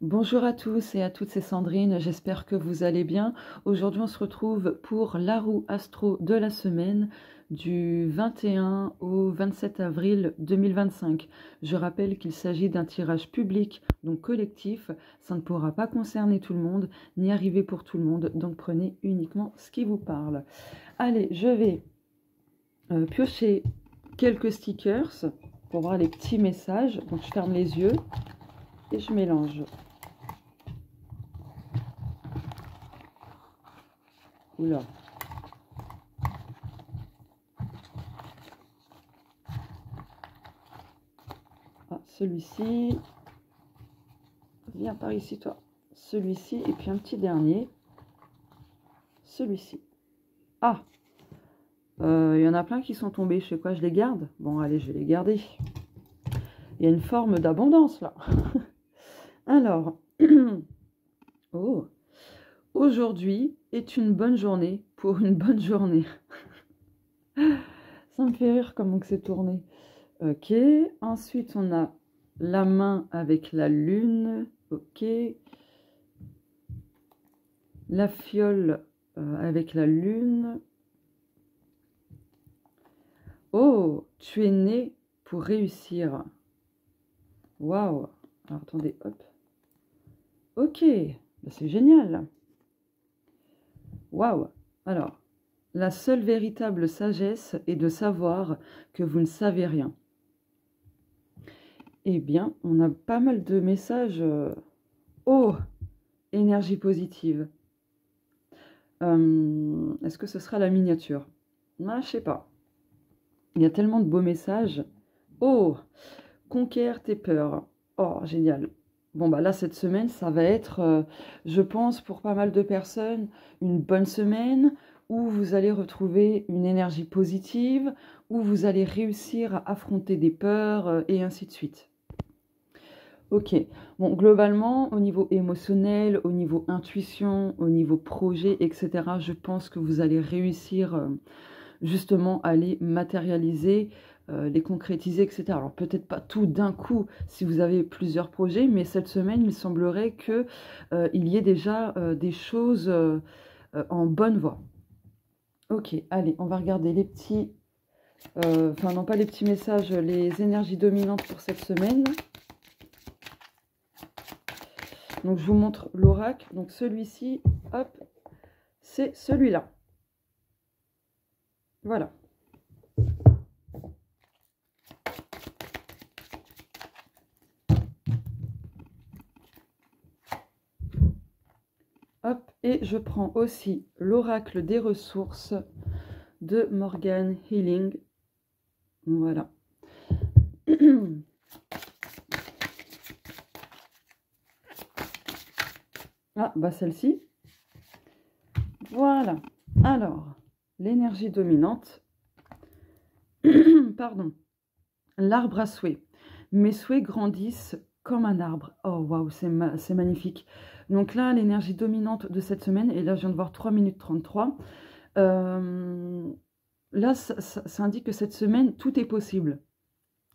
Bonjour à tous et à toutes, c'est Sandrine, j'espère que vous allez bien. Aujourd'hui on se retrouve pour la roue astro de la semaine du 21 au 27 avril 2025. Je rappelle qu'il s'agit d'un tirage public, donc collectif, ça ne pourra pas concerner tout le monde, ni arriver pour tout le monde, donc prenez uniquement ce qui vous parle. Allez, je vais piocher quelques stickers pour voir les petits messages, donc je ferme les yeux et je mélange. Oula. Ah, celui-ci. Viens par ici, toi. Celui-ci, et puis un petit dernier. Celui-ci. Ah, il y en a plein qui sont tombés. Je sais quoi, je les garde? Bon, allez, je vais les garder. Il y a une forme d'abondance, là. Alors, oh, aujourd'hui est une bonne journée pour une bonne journée. Ça me fait rire comment que c'est tourné. Ok, ensuite on a la main avec la lune. Ok, la fiole avec la lune. Oh, tu es né pour réussir. Waouh. Alors attendez, hop. Ok, c'est génial. Waouh. Alors, la seule véritable sagesse est de savoir que vous ne savez rien. Eh bien, on a pas mal de messages. Oh, énergie positive. Est-ce que ce sera la miniature? Ah, je sais pas. Il y a tellement de beaux messages. Oh, conquiert tes peurs. Oh, génial. Bon, bah là, cette semaine, ça va être, je pense, pour pas mal de personnes, une bonne semaine où vous allez retrouver une énergie positive, où vous allez réussir à affronter des peurs et ainsi de suite. Ok, bon, globalement, au niveau émotionnel, au niveau intuition, au niveau projet, etc., je pense que vous allez réussir justement à les matérialiser, les concrétiser, etc. Alors peut-être pas tout d'un coup si vous avez plusieurs projets, mais cette semaine, il semblerait qu'il y ait déjà des choses en bonne voie. Ok, allez, on va regarder les petits, enfin non pas les petits messages, les énergies dominantes pour cette semaine. Donc, je vous montre l'oracle. Donc, celui-ci, hop, c'est celui-là. Voilà. Hop, et je prends aussi l'oracle des ressources de Morgan Healing. Voilà. Ah, bah celle-ci. Voilà. Alors, l'énergie dominante. Pardon. L'arbre à souhait. Mes souhaits grandissent comme un arbre. Oh, waouh, c'est magnifique. Donc là, l'énergie dominante de cette semaine, et là, je viens de voir 3 minutes 33. Là, ça indique que cette semaine, tout est possible.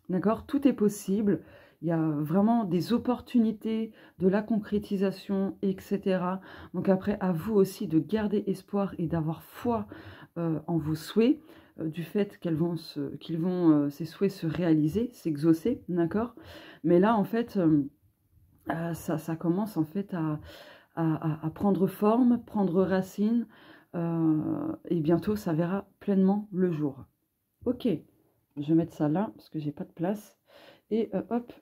D'accord? Tout est possible. Il y a vraiment des opportunités, de la concrétisation, etc. Donc après, à vous aussi de garder espoir et d'avoir foi en vos souhaits, du fait ces souhaits se réaliser, s'exaucer, d'accord? Mais là, en fait, ça commence en fait à prendre forme, prendre racine, et bientôt, ça verra pleinement le jour. Ok. Je vais mettre ça là, parce que j'ai pas de place. Et hop,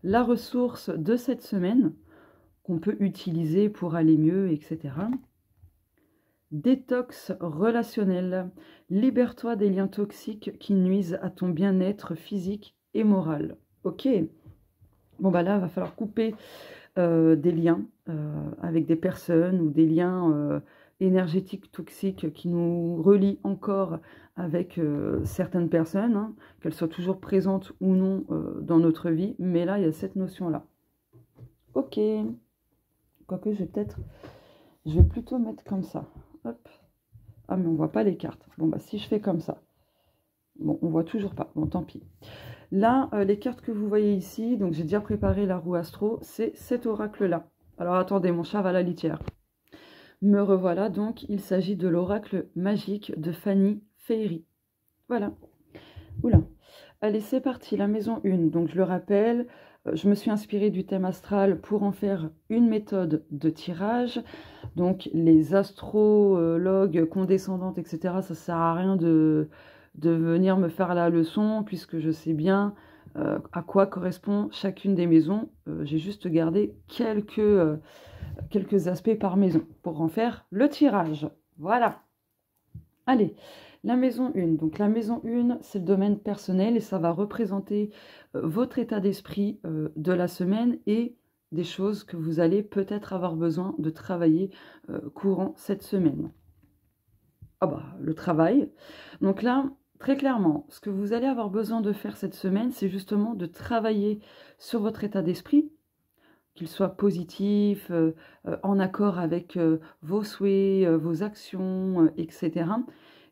la ressource de cette semaine, qu'on peut utiliser pour aller mieux, etc. Détox relationnel. Libère-toi des liens toxiques qui nuisent à ton bien-être physique et moral. Ok. Bon, bah là, il va falloir couper des liens avec des personnes ou des liens énergétiques toxiques qui nous relient encore avec certaines personnes, hein, qu'elles soient toujours présentes ou non dans notre vie. Mais là, il y a cette notion-là. Ok. Quoique, je vais plutôt mettre comme ça. Hop. Ah, mais on voit pas les cartes. Bon, bah si je fais comme ça. Bon, on voit toujours pas. Bon, tant pis. Là, les cartes que vous voyez ici, donc j'ai déjà préparé la roue astro, c'est cet oracle-là. Alors attendez, mon chat va à la litière. Me revoilà, donc il s'agit de l'oracle magique de Fanny Féerie. Voilà. Oula. Allez, c'est parti, la maison 1. Donc je le rappelle, je me suis inspirée du thème astral pour en faire une méthode de tirage. Donc les astrologues condescendantes, etc., ça ne sert à rien de venir me faire la leçon, puisque je sais bien à quoi correspond chacune des maisons. J'ai juste gardé quelques aspects par maison pour en faire le tirage. Voilà. Allez, la maison 1. Donc la maison 1, c'est le domaine personnel et ça va représenter votre état d'esprit de la semaine et des choses que vous allez peut-être avoir besoin de travailler courant cette semaine. Ah bah, le travail. Donc là, très clairement, ce que vous allez avoir besoin de faire cette semaine, c'est justement de travailler sur votre état d'esprit, qu'il soit positif, en accord avec vos souhaits, vos actions, etc.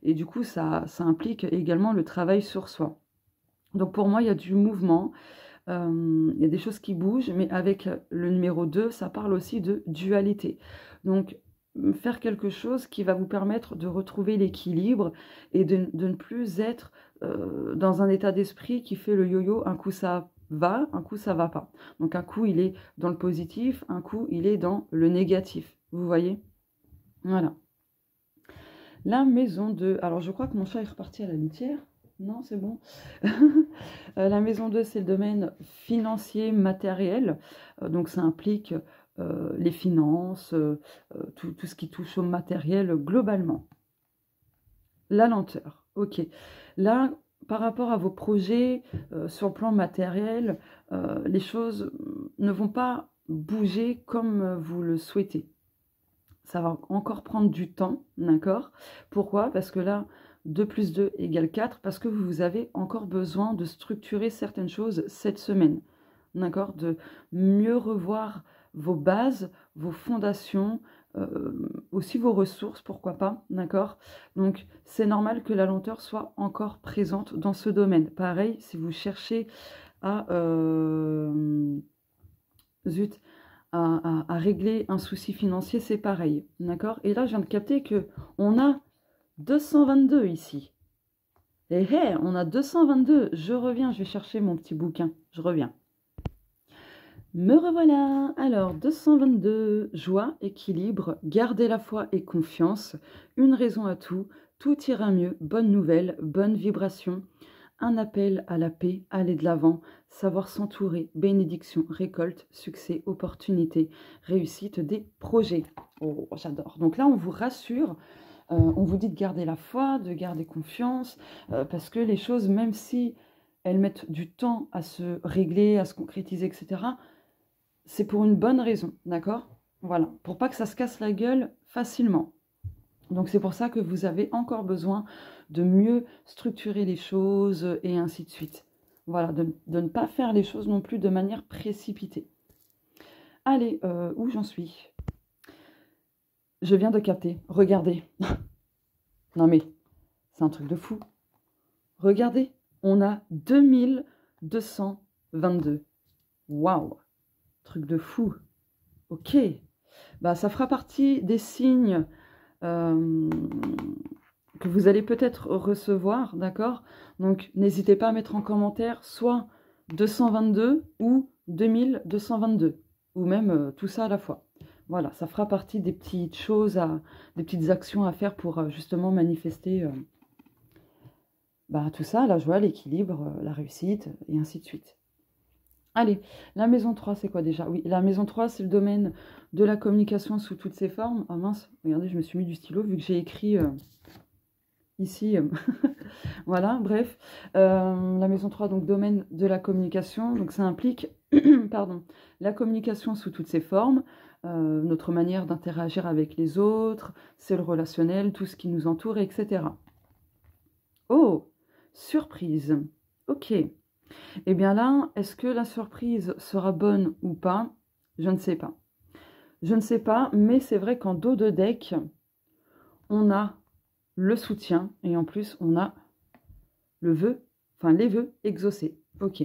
Et du coup, ça implique également le travail sur soi. Donc pour moi, il y a du mouvement, il y a des choses qui bougent, mais avec le numéro 2, ça parle aussi de dualité. Donc faire quelque chose qui va vous permettre de retrouver l'équilibre et de ne plus être dans un état d'esprit qui fait le yo-yo, un coup ça va, un coup ça va pas. Donc un coup il est dans le positif, un coup il est dans le négatif. Vous voyez? Voilà. La maison 2. Alors je crois que mon chat est reparti à la litière. Non, c'est bon. La maison 2, c'est le domaine financier, matériel. Donc ça implique les finances, tout ce qui touche au matériel globalement. La lenteur. Ok. Là, par rapport à vos projets sur le plan matériel, les choses ne vont pas bouger comme vous le souhaitez. Ça va encore prendre du temps, d'accord? Pourquoi? Parce que là, 2 plus 2 égale 4, parce que vous avez encore besoin de structurer certaines choses cette semaine, d'accord? De mieux revoir vos bases, vos fondations, aussi vos ressources, pourquoi pas, d'accord? Donc, c'est normal que la lenteur soit encore présente dans ce domaine. Pareil, si vous cherchez à... zut, à régler un souci financier, c'est pareil, d'accord? Et là, je viens de capter que on a 222 ici. Et hey, on a 222. Je reviens, je vais chercher mon petit bouquin. Je reviens. Me revoilà. Alors, 222, joie, équilibre, garder la foi et confiance, une raison à tout, tout ira mieux, bonne nouvelle, bonne vibration, un appel à la paix, aller de l'avant, savoir s'entourer, bénédiction, récolte, succès, opportunité, réussite des projets. Oh, j'adore. Donc là, on vous rassure, on vous dit de garder la foi, de garder confiance, parce que les choses, même si elles mettent du temps à se régler, à se concrétiser, etc., c'est pour une bonne raison, d'accord? Voilà, pour pas que ça se casse la gueule facilement. Donc c'est pour ça que vous avez encore besoin de mieux structurer les choses et ainsi de suite. Voilà, de ne pas faire les choses non plus de manière précipitée. Allez, où j'en suis? Je viens de capter, regardez. Non mais, c'est un truc de fou. Regardez, on a 2222. Waouh, truc de fou. Ok, bah ça fera partie des signes... que vous allez peut-être recevoir, d'accord? Donc, n'hésitez pas à mettre en commentaire soit 222 ou 2222, ou même tout ça à la fois. Voilà, ça fera partie des petites choses, des petites actions à faire pour justement manifester tout ça, la joie, l'équilibre, la réussite, et ainsi de suite. Allez, la maison 3, c'est quoi déjà? Oui, la maison 3, c'est le domaine de la communication sous toutes ses formes. Ah mince, regardez, je me suis mis du stylo vu que j'ai écrit ici. Voilà, bref. La maison 3, donc domaine de la communication. Donc ça implique pardon, la communication sous toutes ses formes, notre manière d'interagir avec les autres, c'est le relationnel, tout ce qui nous entoure, etc. Oh, surprise. Ok. Eh bien là, est-ce que la surprise sera bonne ou pas? Je ne sais pas. Je ne sais pas, mais c'est vrai qu'en dos de deck, on a le soutien et en plus, on a le vœu, enfin les vœux exaucés. Ok.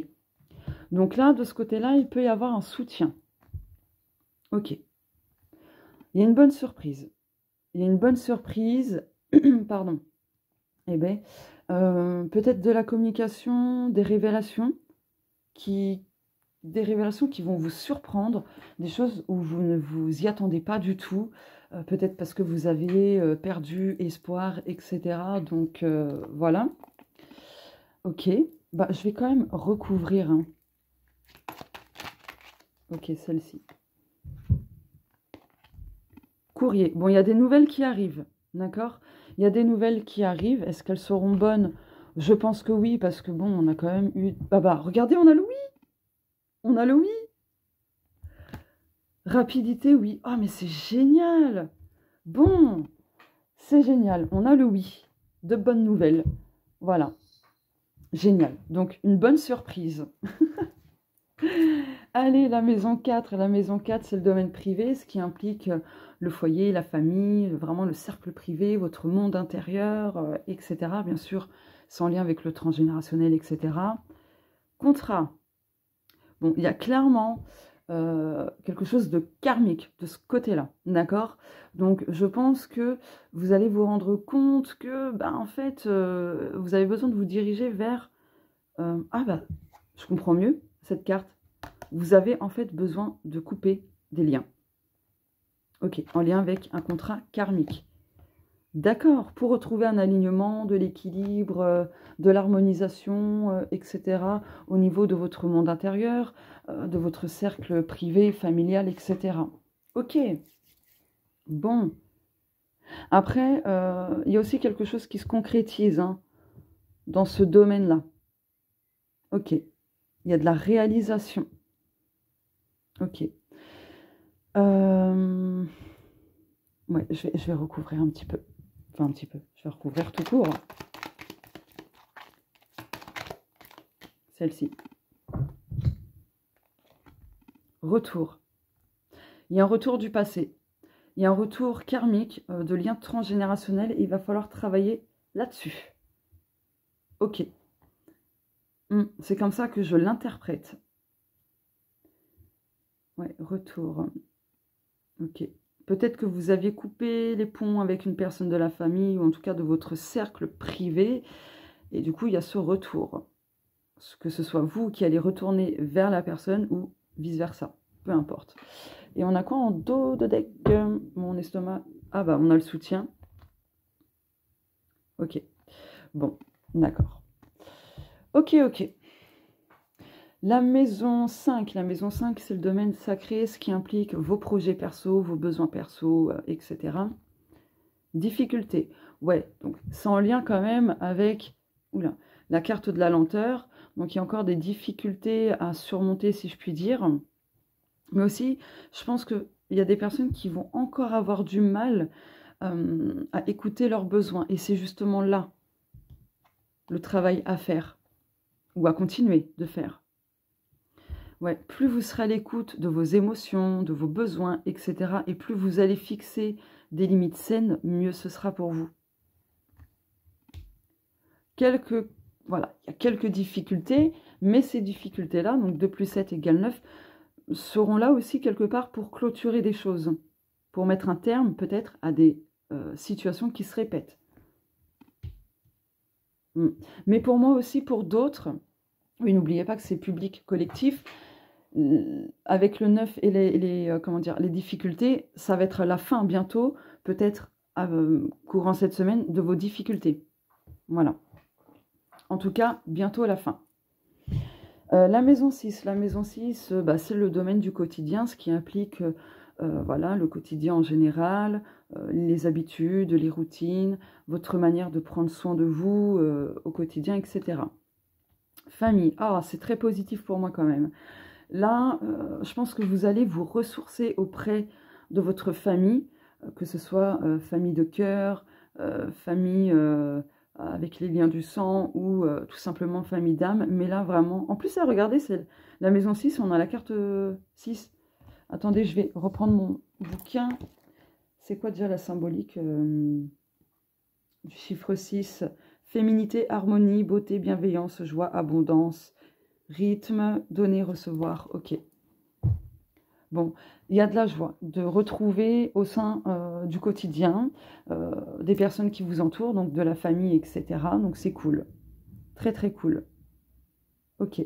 Donc là, de ce côté-là, il peut y avoir un soutien. Ok. Il y a une bonne surprise. Il y a une bonne surprise. Pardon. Eh bien, peut-être de la communication, des révélations qui vont vous surprendre, des choses où vous ne vous y attendez pas du tout, peut-être parce que vous avez perdu espoir, etc. Donc voilà. Ok, bah, je vais quand même recouvrir. Hein. Ok, celle-ci. Courrier. Bon, il y a des nouvelles qui arrivent, d'accord? Il y a des nouvelles qui arrivent. Est-ce qu'elles seront bonnes? Je pense que oui, parce que bon, on a quand même eu... bah, regardez, on a le oui! On a le oui! Rapidité, oui. Ah, mais c'est génial! Bon, c'est génial. On a le oui. De bonnes nouvelles. Voilà. Génial. Donc, une bonne surprise. Allez, la maison 4. La maison 4, c'est le domaine privé, ce qui implique le foyer, la famille, vraiment le cercle privé, votre monde intérieur, etc. Bien sûr, sans lien avec le transgénérationnel, etc. Contrat. Bon, il y a clairement quelque chose de karmique de ce côté-là, d'accord? Donc, je pense que vous allez vous rendre compte que, en fait, vous avez besoin de vous diriger vers... je comprends mieux cette carte. Vous avez en fait besoin de couper des liens. Ok, en lien avec un contrat karmique. D'accord, pour retrouver un alignement, de l'équilibre, de l'harmonisation, etc. au niveau de votre monde intérieur, de votre cercle privé, familial, etc. Ok, bon. Après, il y a aussi quelque chose qui se concrétise hein, dans ce domaine-là. Ok, il y a de la réalisation. Ok. Ouais, je vais recouvrir un petit peu. Enfin, un petit peu. Je vais recouvrir tout court. Celle-ci. Retour. Il y a un retour du passé. Il y a un retour karmique de lien transgénérationnel et il va falloir travailler là-dessus. Ok. C'est comme ça que je l'interprète. Ouais, retour. Ok. Peut-être que vous aviez coupé les ponts avec une personne de la famille ou en tout cas de votre cercle privé. Et du coup, il y a ce retour. Que ce soit vous qui allez retourner vers la personne ou vice-versa. Peu importe. Et on a quoi en dos de deck? Mon estomac. Ah bah, on a le soutien. Ok. Bon, d'accord. Ok. La maison 5, c'est le domaine sacré, ce qui implique vos projets perso, vos besoins perso, etc. Difficulté. Ouais, donc c'est en lien quand même avec la carte de la lenteur. Donc il y a encore des difficultés à surmonter, si je puis dire. Mais aussi, je pense qu'il y a des personnes qui vont encore avoir du mal à écouter leurs besoins. Et c'est justement là le travail à faire, ou à continuer de faire. Ouais, plus vous serez à l'écoute de vos émotions, de vos besoins, etc. Et plus vous allez fixer des limites saines, mieux ce sera pour vous. Voilà, il y a quelques difficultés, mais ces difficultés-là, donc 2 plus 7 égale 9, seront là aussi quelque part pour clôturer des choses, pour mettre un terme peut-être à des situations qui se répètent. Mais pour moi aussi, pour d'autres, oui, n'oubliez pas que c'est public, collectif, avec le 9 et les difficultés, ça va être la fin bientôt, peut-être courant cette semaine, de vos difficultés. Voilà. En tout cas, bientôt la fin. La maison 6, c'est le domaine du quotidien, ce qui implique le quotidien en général, les habitudes, les routines, votre manière de prendre soin de vous au quotidien, etc. Famille, c'est très positif pour moi quand même. Là, je pense que vous allez vous ressourcer auprès de votre famille, que ce soit famille de cœur, famille avec les liens du sang ou tout simplement famille d'âme. Mais là, vraiment... En plus, regardez, c'est la maison 6, on a la carte 6. Attendez, je vais reprendre mon bouquin. C'est quoi déjà la symbolique du chiffre 6? Féminité, harmonie, beauté, bienveillance, joie, abondance. rythme, donner, recevoir, ok. Bon, il y a de la joie de retrouver au sein du quotidien des personnes qui vous entourent, donc de la famille, etc. Donc c'est cool, très très cool. Ok.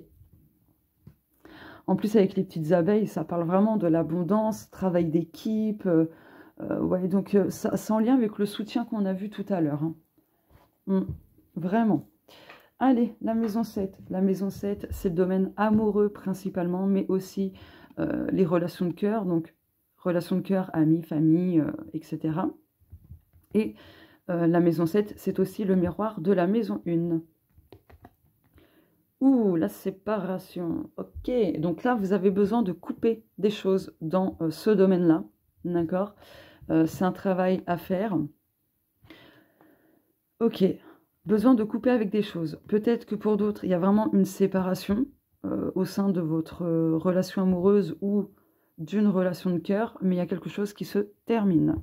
En plus avec les petites abeilles, ça parle vraiment de l'abondance, travail d'équipe. Ouais, donc ça, c'est en lien avec le soutien qu'on a vu tout à l'heure. Hein. Vraiment. Allez, la maison 7. La maison 7, c'est le domaine amoureux principalement, mais aussi les relations de cœur, donc relations de cœur, amis, famille, etc. Et la maison 7, c'est aussi le miroir de la maison 1. Ouh, la séparation. Ok, donc là, vous avez besoin de couper des choses dans ce domaine-là. D'accord, c'est un travail à faire. Ok, besoin de couper avec des choses. Peut-être que pour d'autres, il y a vraiment une séparation au sein de votre relation amoureuse ou d'une relation de cœur, mais il y a quelque chose qui se termine.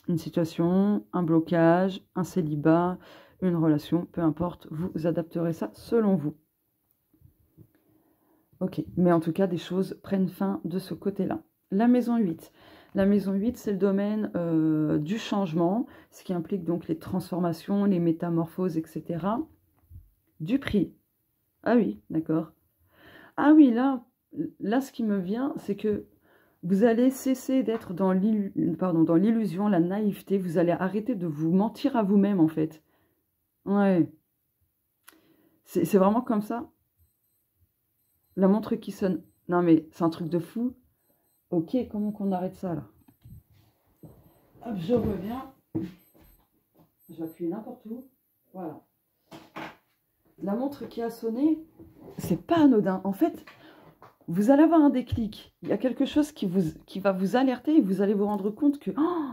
Une situation, un blocage, un célibat, une relation, peu importe, vous adapterez ça selon vous. Ok, mais en tout cas, des choses prennent fin de ce côté-là. La maison 8. La maison 8, c'est le domaine du changement, ce qui implique donc les transformations, les métamorphoses, etc. Du prix. Ah oui, d'accord. Ah oui, là, ce qui me vient, c'est que vous allez cesser d'être dans l'illusion, la naïveté. Vous allez arrêter de vous mentir à vous-même, en fait. Ouais. C'est vraiment comme ça. La montre qui sonne. Non, mais c'est un truc de fou. Ok, comment qu'on arrête ça, là? Hop, je reviens. Je vais appuyer n'importe où. Voilà. La montre qui a sonné, c'est pas anodin. En fait, vous allez avoir un déclic. Il y a quelque chose qui va vous alerter et vous allez vous rendre compte que... Oh,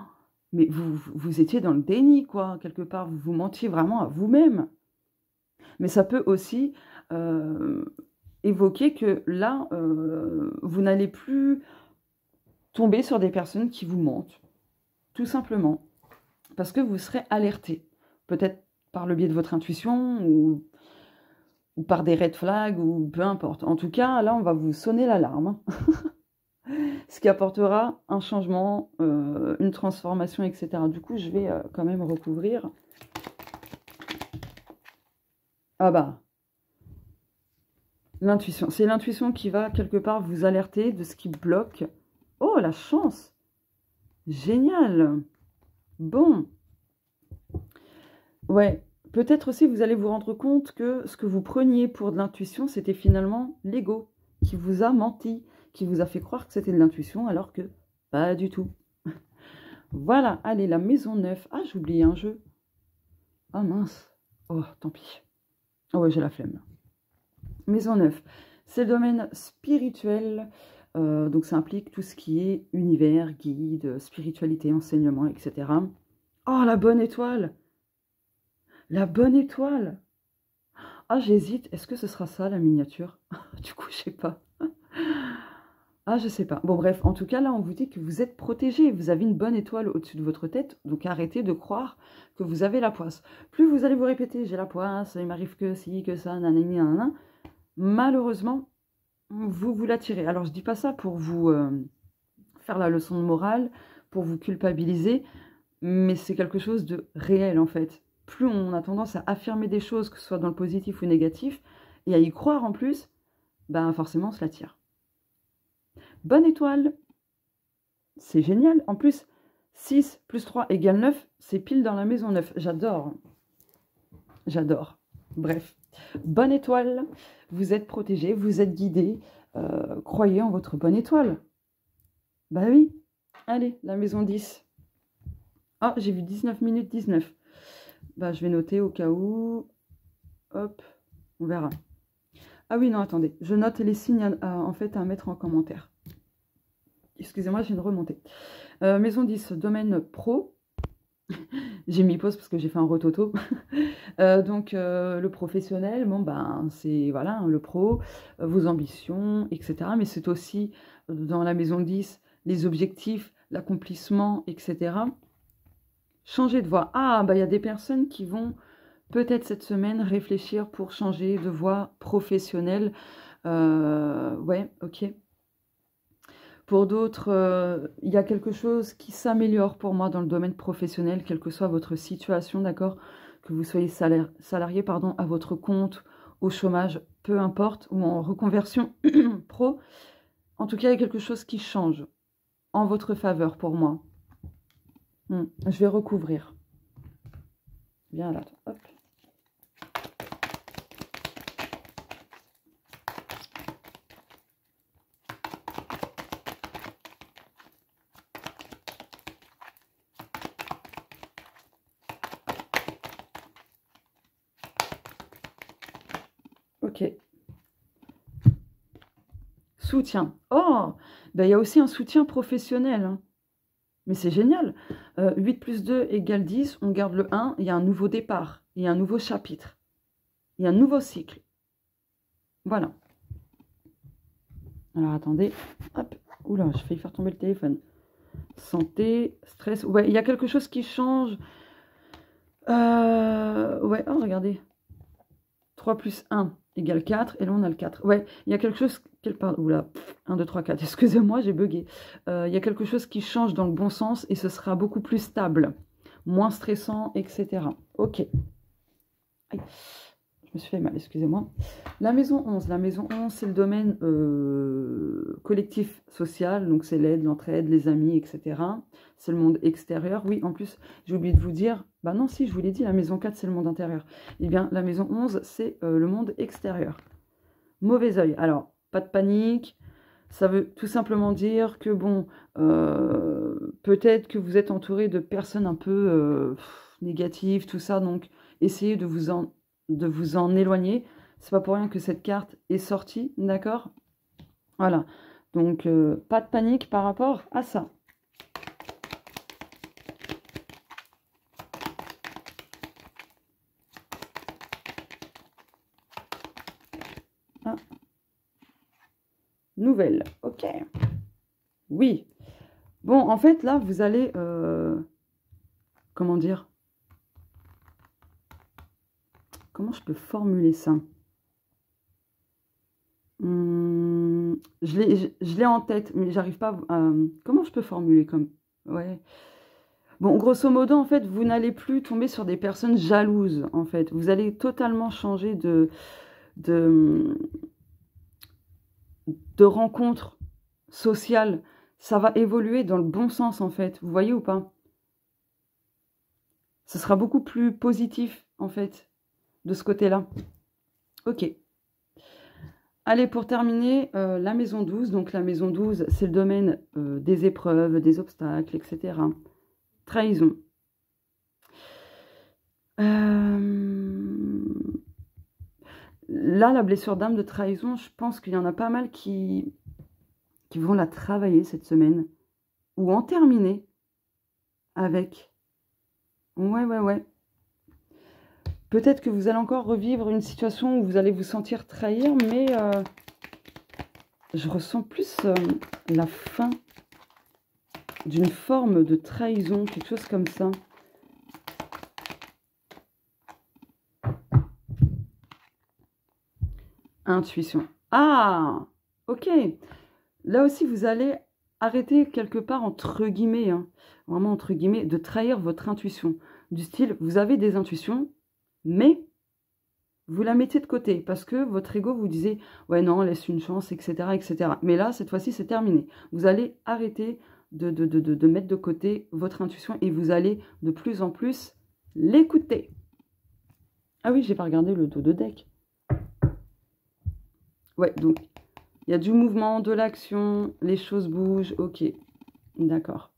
mais vous étiez dans le déni, quoi. Quelque part, vous vous mentiez vraiment à vous-même. Mais ça peut aussi évoquer que là, vous n'allez plus tomber sur des personnes qui vous mentent. Tout simplement. Parce que vous serez alerté. Peut-être par le biais de votre intuition ou par des red flags ou peu importe. En tout cas, là, on va vous sonner l'alarme. Ce qui apportera un changement, une transformation, etc. Du coup, je vais quand même recouvrir. Ah bah, l'intuition. C'est l'intuition qui va quelque part vous alerter de ce qui bloque. Oh, la chance! Génial! Bon. Ouais. Peut-être aussi vous allez vous rendre compte que ce que vous preniez pour de l'intuition, c'était finalement l'ego qui vous a menti, qui vous a fait croire que c'était de l'intuition alors que pas du tout. Voilà, allez, la maison 9. Ah, j'ai oublié un jeu. Ah mince. Oh, tant pis. Oh ouais, j'ai la flemme. Maison 9, c'est le domaine spirituel. Donc ça implique tout ce qui est univers, guide, spiritualité, enseignement, etc. Oh, la bonne étoile! La bonne étoile! Ah, j'hésite. Est-ce que ce sera ça, la miniature? Du coup, je sais pas. Ah, je sais pas. Bon, bref, en tout cas, là, on vous dit que vous êtes protégé. Vous avez une bonne étoile au-dessus de votre tête. Donc, arrêtez de croire que vous avez la poisse. Plus vous allez vous répéter, j'ai la poisse, il m'arrive que ci, que ça, nanani, nanana. Malheureusement, vous vous l'attirez. Alors, je dis pas ça pour vous faire la leçon de morale, pour vous culpabiliser, mais c'est quelque chose de réel, en fait. Plus on a tendance à affirmer des choses, que ce soit dans le positif ou négatif, et à y croire en plus, ben forcément, on se l'attire. Bonne étoile! C'est génial. En plus, 6 plus 3 égale 9, c'est pile dans la maison 9. J'adore. J'adore. Bref, bonne étoile. Vous êtes protégé, vous êtes guidé. Croyez en votre bonne étoile. Bah oui. Allez, la maison 10. Ah, j'ai vu 19 minutes 19. Bah, je vais noter au cas où. Hop, on verra. Ah oui, non, attendez. Je note les signes en fait à mettre en commentaire. Excusez-moi, j'ai une remontée. Maison 10, domaine pro. J'ai mis pause parce que j'ai fait un rototo. Donc, le professionnel, bon, ben, c'est voilà, le pro, vos ambitions, etc. Mais c'est aussi, dans la maison 10, les objectifs, l'accomplissement, etc. Changer de voie. Ah, bah, il y a des personnes qui vont peut-être cette semaine réfléchir pour changer de voie professionnelle. Ouais, ok. Pour d'autres, il y a quelque chose qui s'améliore pour moi dans le domaine professionnel, quelle que soit votre situation, d'accord? Que vous soyez salarié, pardon, à votre compte, au chômage, peu importe, ou en reconversion pro. En tout cas, il y a quelque chose qui change en votre faveur pour moi. Je vais recouvrir. Viens là, hop. Ok. Soutien. Oh, ben, il y a aussi un soutien professionnel. Hein. Mais c'est génial. 8 plus 2 égale 10. On garde le 1. Il y a un nouveau départ. Il y a un nouveau chapitre. Il y a un nouveau cycle. Voilà. Alors, attendez. Hop. Oula, j'ai failli faire tomber le téléphone. Santé, stress. Ouais, il y a quelque chose qui change. Ouais, oh, regardez. 3 plus 1 égale 4. Et là, on a le 4. Ouais, il y a quelque chose... Oula, 1, 2, 3, 4. Excusez-moi, j'ai bugué. Il y a quelque chose qui change dans le bon sens et ce sera beaucoup plus stable. Moins stressant, etc. Ok. Aïe. Je me suis fait mal, excusez-moi. La maison 11. La maison 11, c'est le domaine collectif social. Donc, c'est l'aide, l'entraide, les amis, etc. C'est le monde extérieur. Oui, en plus, j'ai oublié de vous dire... Bah non, si, je vous l'ai dit, la maison 4, c'est le monde intérieur. Eh bien, la maison 11, c'est le monde extérieur. Mauvais œil. Alors, pas de panique. Ça veut tout simplement dire que, bon, peut-être que vous êtes entouré de personnes un peu négatives, tout ça. Donc, essayez de vous en éloigner. C'est pas pour rien que cette carte est sortie, d'accord? Voilà. Donc, pas de panique par rapport à ça. Ah. Nouvelle. Ok. Oui. Bon, en fait, là, vous allez... comment dire? Comment je peux formuler ça? Je l'ai en tête, mais j'arrive pas à... Comment je peux formuler comme... Ouais. Bon, grosso modo, en fait, vous n'allez plus tomber sur des personnes jalouses, en fait. Vous allez totalement changer de rencontres sociales. Ça va évoluer dans le bon sens, en fait. Vous voyez ou pas? Ce sera beaucoup plus positif, en fait, de ce côté-là. Ok. Allez, pour terminer, la maison 12. Donc, la maison 12, c'est le domaine des épreuves, des obstacles, etc. Trahison. Là, la blessure d'âme de trahison, je pense qu'il y en a pas mal qui vont la travailler cette semaine. Ou en terminer avec. Ouais. Peut-être que vous allez encore revivre une situation où vous allez vous sentir trahir, mais je ressens plus la fin d'une forme de trahison, quelque chose comme ça. Intuition. Ah, ok. Là aussi, vous allez arrêter quelque part, entre guillemets, hein, vraiment entre guillemets, de trahir votre intuition. Du style, vous avez des intuitions, mais vous la mettez de côté parce que votre ego vous disait « Ouais, non, laisse une chance, etc. etc. » Mais là, cette fois-ci, c'est terminé. Vous allez arrêter de mettre de côté votre intuition et vous allez de plus en plus l'écouter. Ah oui, j'ai pas regardé le dos de deck. Ouais, donc, il y a du mouvement, de l'action, les choses bougent, ok. D'accord.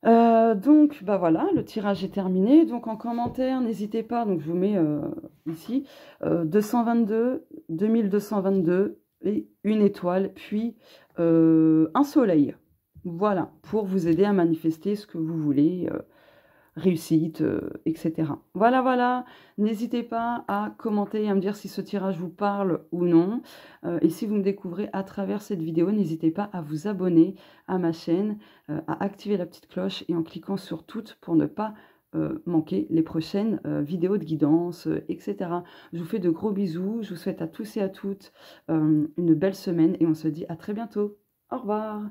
Donc, bah voilà, le tirage est terminé. Donc, en commentaire, n'hésitez pas, donc je vous mets ici, 222, 2222 et une étoile, puis un soleil. Voilà, pour vous aider à manifester ce que vous voulez, réussite, etc. Voilà. N'hésitez pas à commenter et à me dire si ce tirage vous parle ou non. Et si vous me découvrez à travers cette vidéo, n'hésitez pas à vous abonner à ma chaîne, à activer la petite cloche et en cliquant sur toutes pour ne pas manquer les prochaines vidéos de guidance, etc. Je vous fais de gros bisous, je vous souhaite à tous et à toutes une belle semaine et on se dit à très bientôt. Au revoir.